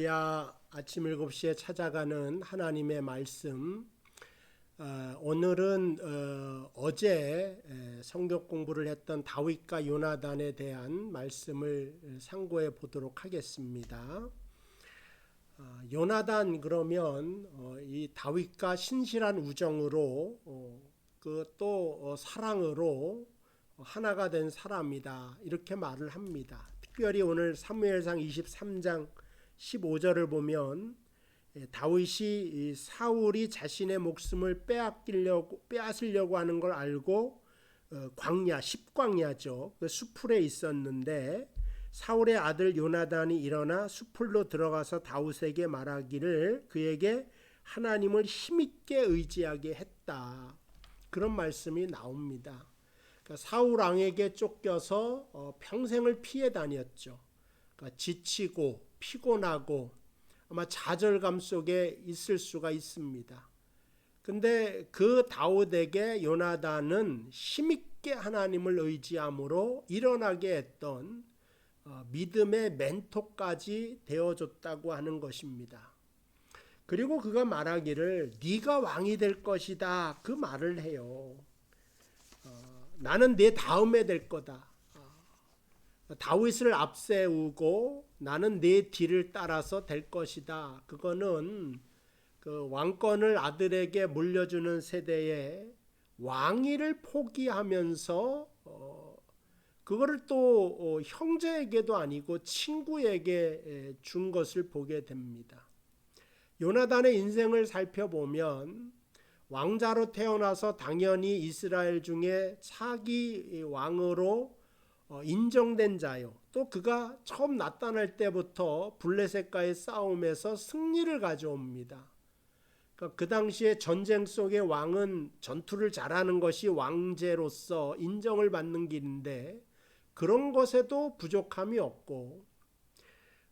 할렐루야. 아침 7시에 찾아가는 하나님의 말씀. 오늘은 어제 성경 공부를 했던 다윗과 요나단에 대한 말씀을 상고해 보도록 하겠습니다. 요나단 그러면 이 다윗과 신실한 우정으로 그 또 사랑으로 하나가 된 사람이다, 이렇게 말을 합니다. 특별히 오늘 사무엘상 23장 15절을 보면 다윗이 사울이 자신의 목숨을 빼앗으려고 하는 걸 알고 광야, 십광야죠, 그 수풀에 있었는데 사울의 아들 요나단이 일어나 수풀로 들어가서 다윗에게 말하기를 그에게 하나님을 힘있게 의지하게 했다, 그런 말씀이 나옵니다. 그러니까 사울 왕에게 쫓겨서 평생을 피해 다녔죠. 그러니까 지치고 피곤하고 아마 좌절감 속에 있을 수가 있습니다. 근데 그 다윗에게 요나단은 힘있게 하나님을 의지함으로 일어나게 했던 믿음의 멘토까지 되어줬다고 하는 것입니다. 그리고 그가 말하기를 네가 왕이 될 것이다, 그 말을 해요. 나는 내 다음에 될 거다. 다윗을 앞세우고 나는 내 뒤를 따라서 될 것이다. 그거는 그 왕권을 아들에게 물려주는 세대에 왕위를 포기하면서 그거를 또 형제에게도 아니고 친구에게 준 것을 보게 됩니다. 요나단의 인생을 살펴보면 왕자로 태어나서 당연히 이스라엘 중에 차기 왕으로 인정된 자요. 또 그가 처음 나타날 때부터 블레셋과의 싸움에서 승리를 가져옵니다. 그러니까 그 당시에 전쟁 속의 왕은 전투를 잘하는 것이 왕제로서 인정을 받는 길인데 그런 것에도 부족함이 없고,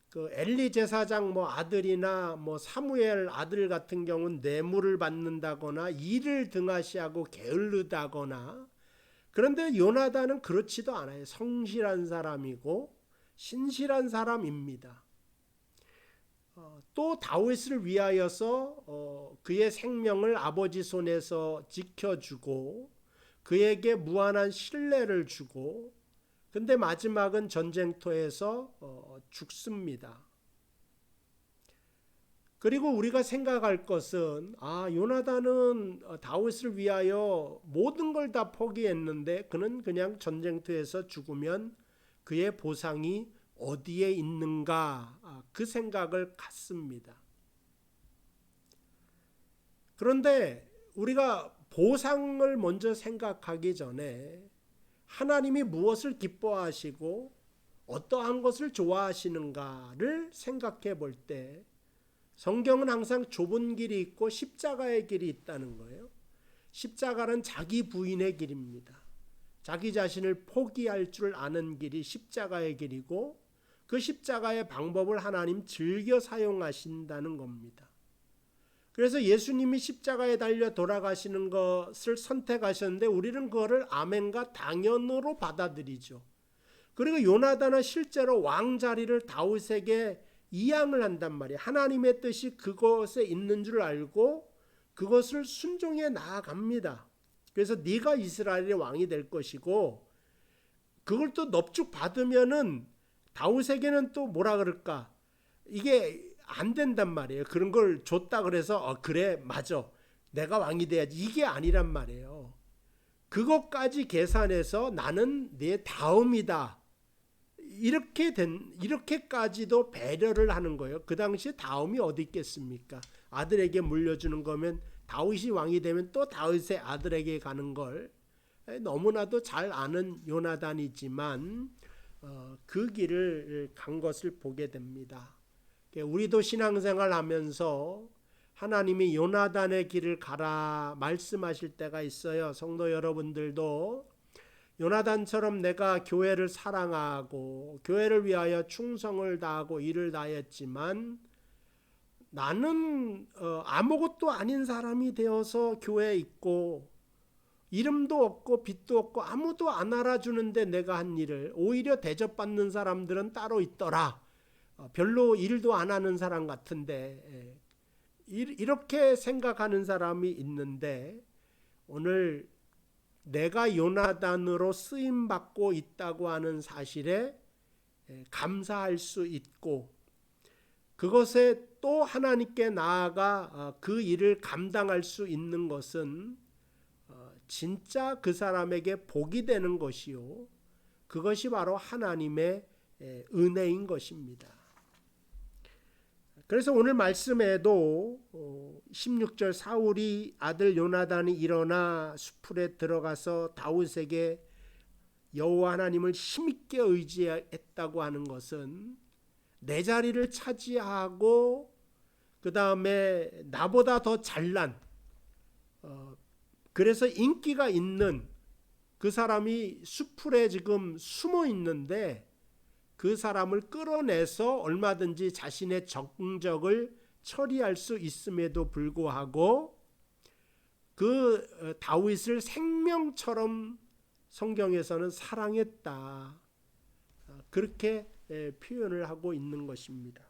그 엘리 제사장 아들이나 사무엘 아들 같은 경우는 뇌물을 받는다거나 일을 등하시하고 게을르다거나, 그런데 요나단은 그렇지도 않아요. 성실한 사람이고 신실한 사람입니다. 또 다윗을 위하여서 그의 생명을 아버지 손에서 지켜주고 그에게 무한한 신뢰를 주고, 근데 마지막은 전쟁터에서 죽습니다. 그리고 우리가 생각할 것은 요나단은 다윗을 위하여 모든 걸 다 포기했는데 그는 그냥 전쟁터에서 죽으면 그의 보상이 어디에 있는가, 그 생각을 갖습니다. 그런데 우리가 보상을 먼저 생각하기 전에 하나님이 무엇을 기뻐하시고 어떠한 것을 좋아하시는가를 생각해 볼 때 성경은 항상 좁은 길이 있고 십자가의 길이 있다는 거예요. 십자가는 자기 부인의 길입니다. 자기 자신을 포기할 줄 아는 길이 십자가의 길이고 그 십자가의 방법을 하나님 즐겨 사용하신다는 겁니다. 그래서 예수님이 십자가에 달려 돌아가시는 것을 선택하셨는데 우리는 그거를 아멘과 당연으로 받아들이죠. 그리고 요나단은 실제로 왕자리를 다윗에게 이양을 한단 말이에요. 하나님의 뜻이 그것에 있는 줄 알고 그것을 순종해 나아갑니다. 그래서 네가 이스라엘의 왕이 될 것이고, 그걸 또 넙죽 받으면은 다윗에게는 또 뭐라 그럴까, 이게 안 된단 말이에요. 그런 걸 줬다 그래서 그래 맞아 내가 왕이 돼야지, 이게 아니란 말이에요. 그것까지 계산해서 나는 내 다음이다, 이렇게까지도 배려를 하는 거예요. 그 당시에 다음이 어디 있겠습니까? 아들에게 물려주는 거면 다윗이 왕이 되면 또 다윗의 아들에게 가는 걸 너무나도 잘 아는 요나단이지만 그 길을 간 것을 보게 됩니다. 우리도 신앙생활 하면서 하나님이 요나단의 길을 가라 말씀하실 때가 있어요. 성도 여러분들도 요나단처럼 내가 교회를 사랑하고 교회를 위하여 충성을 다하고 일을 다했지만 나는 아무것도 아닌 사람이 되어서 교회에 있고 이름도 없고 빚도 없고 아무도 안 알아주는데 내가 한 일을 오히려 대접받는 사람들은 따로 있더라, 별로 일도 안 하는 사람 같은데 이렇게 생각하는 사람이 있는데 오늘 내가 요나단으로 쓰임 받고 있다고 하는 사실에 감사할 수 있고 그것에 또 하나님께 나아가 그 일을 감당할 수 있는 것은 진짜 그 사람에게 복이 되는 것이요 그것이 바로 하나님의 은혜인 것입니다. 그래서 오늘 말씀에도 16절 사울이 아들 요나단이 일어나 수풀에 들어가서 다윗에게 여호와 하나님을 힘있게 의지했다고 하는 것은 내 자리를 차지하고 그 다음에 나보다 더 잘난 그래서 인기가 있는 그 사람이 수풀에 지금 숨어 있는데 그 사람을 끌어내서 얼마든지 자신의 정적을 처리할 수 있음에도 불구하고 그 다윗을 생명처럼 성경에서는 사랑했다. 그렇게 표현을 하고 있는 것입니다.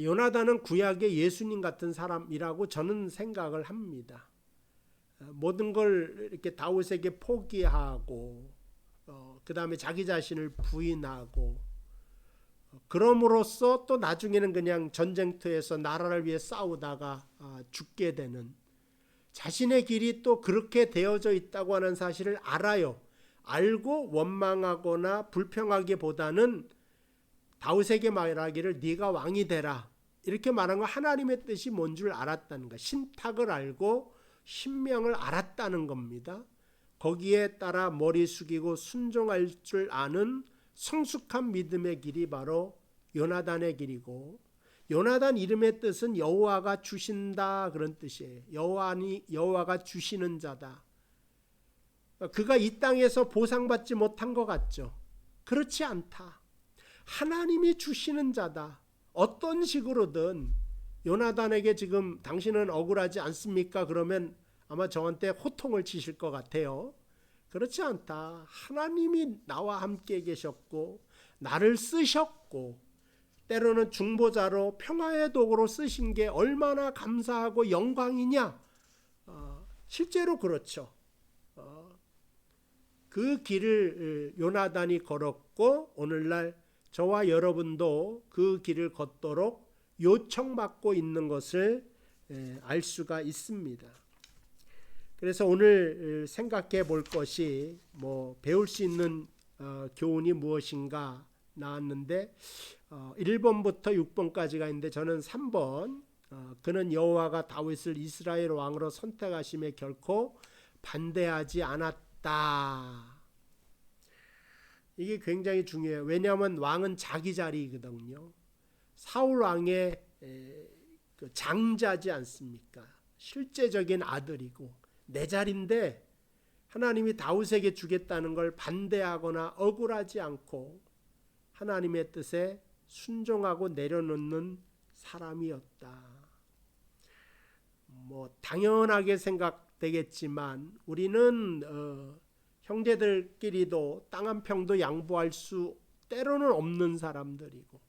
요나단은 구약의 예수님 같은 사람이라고 저는 생각을 합니다. 모든 걸 이렇게 다윗에게 포기하고 그 다음에 자기 자신을 부인하고 그럼으로써 또 나중에는 그냥 전쟁터에서 나라를 위해 싸우다가 죽게 되는 자신의 길이 또 그렇게 되어져 있다고 하는 사실을 알아요. 알고 원망하거나 불평하기보다는 다윗에게 말하기를 네가 왕이 되라 이렇게 말한 건 하나님의 뜻이 뭔 줄 알았다는 것, 신탁을 알고 신명을 알았다는 겁니다. 거기에 따라 머리 숙이고 순종할 줄 아는 성숙한 믿음의 길이 바로 요나단의 길이고 요나단 이름의 뜻은 여호와가 주신다 그런 뜻이에요. 여호와가 주시는 자다. 그가 이 땅에서 보상받지 못한 것 같죠? 그렇지 않다. 하나님이 주시는 자다. 어떤 식으로든 요나단에게 지금 당신은 억울하지 않습니까? 그러면 아마 저한테 호통을 치실 것 같아요. 그렇지 않다. 하나님이 나와 함께 계셨고 나를 쓰셨고 때로는 중보자로 평화의 도구로 쓰신 게 얼마나 감사하고 영광이냐. 실제로 그렇죠. 그 길을 요나단이 걸었고 오늘날 저와 여러분도 그 길을 걷도록 요청받고 있는 것을 알 수가 있습니다. 그래서 오늘 생각해 볼 것이 배울 수 있는 교훈이 무엇인가 나왔는데 1번부터 6번까지가 있는데 저는 3번 그는 여호와가 다윗을 이스라엘 왕으로 선택하심에 결코 반대하지 않았다. 이게 굉장히 중요해요. 왜냐하면 왕은 자기 자리거든요. 사울 왕의 그 장자지 않습니까? 실제적인 아들이고 내 자리인데 하나님이 다윗에게 주겠다는 걸 반대하거나 억울하지 않고 하나님의 뜻에 순종하고 내려놓는 사람이었다. 당연하게 생각되겠지만 우리는 형제들끼리도 땅 한 평도 양보할 수 때로는 없는 사람들이고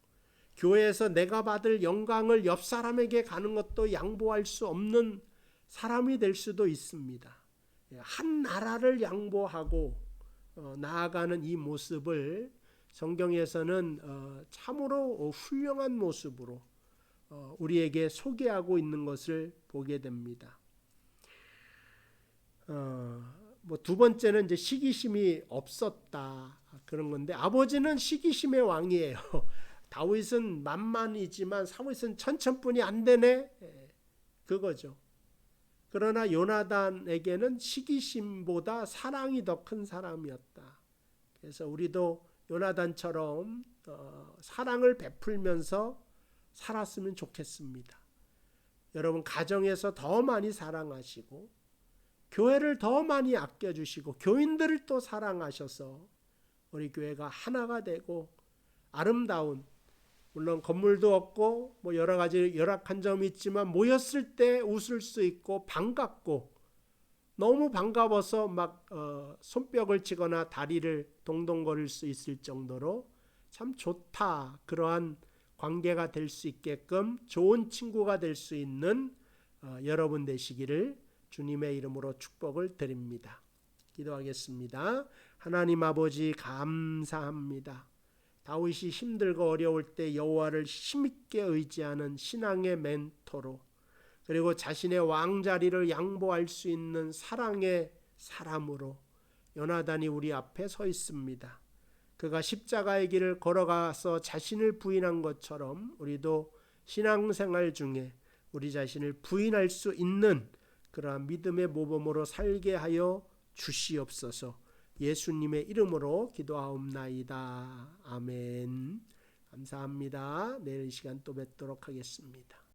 교회에서 내가 받을 영광을 옆 사람에게 가는 것도 양보할 수 없는 사람이 될 수도 있습니다. 한 나라를 양보하고 나아가는 이 모습을 성경에서는 참으로 훌륭한 모습으로 우리에게 소개하고 있는 것을 보게 됩니다. 두 번째는 이제 시기심이 없었다 그런 건데 아버지는 시기심의 왕이에요. 다윗은 만만이지만 사윗은 천천뿐이 안 되네 그거죠. 그러나 요나단에게는 시기심보다 사랑이 더 큰 사람이었다. 그래서 우리도 요나단처럼 사랑을 베풀면서 살았으면 좋겠습니다. 여러분 가정에서 더 많이 사랑하시고 교회를 더 많이 아껴주시고 교인들을 또 사랑하셔서 우리 교회가 하나가 되고 아름다운 물론 건물도 없고 여러 가지 열악한 점이 있지만 모였을 때 웃을 수 있고 반갑고 너무 반가워서 막 손뼉을 치거나 다리를 동동거릴 수 있을 정도로 참 좋다. 그러한 관계가 될 수 있게끔 좋은 친구가 될 수 있는 여러분 되시기를 주님의 이름으로 축복을 드립니다. 기도하겠습니다. 하나님 아버지 감사합니다. 다윗이 힘들고 어려울 때 여호와를 힘있게 의지하는 신앙의 멘토로, 그리고 자신의 왕자리를 양보할 수 있는 사랑의 사람으로 요나단이 우리 앞에 서 있습니다. 그가 십자가의 길을 걸어가서 자신을 부인한 것처럼 우리도 신앙생활 중에 우리 자신을 부인할 수 있는 그러한 믿음의 모범으로 살게 하여 주시옵소서. 예수님의 이름으로 기도하옵나이다. 아멘. 감사합니다. 내일 이 시간 또 뵙도록 하겠습니다.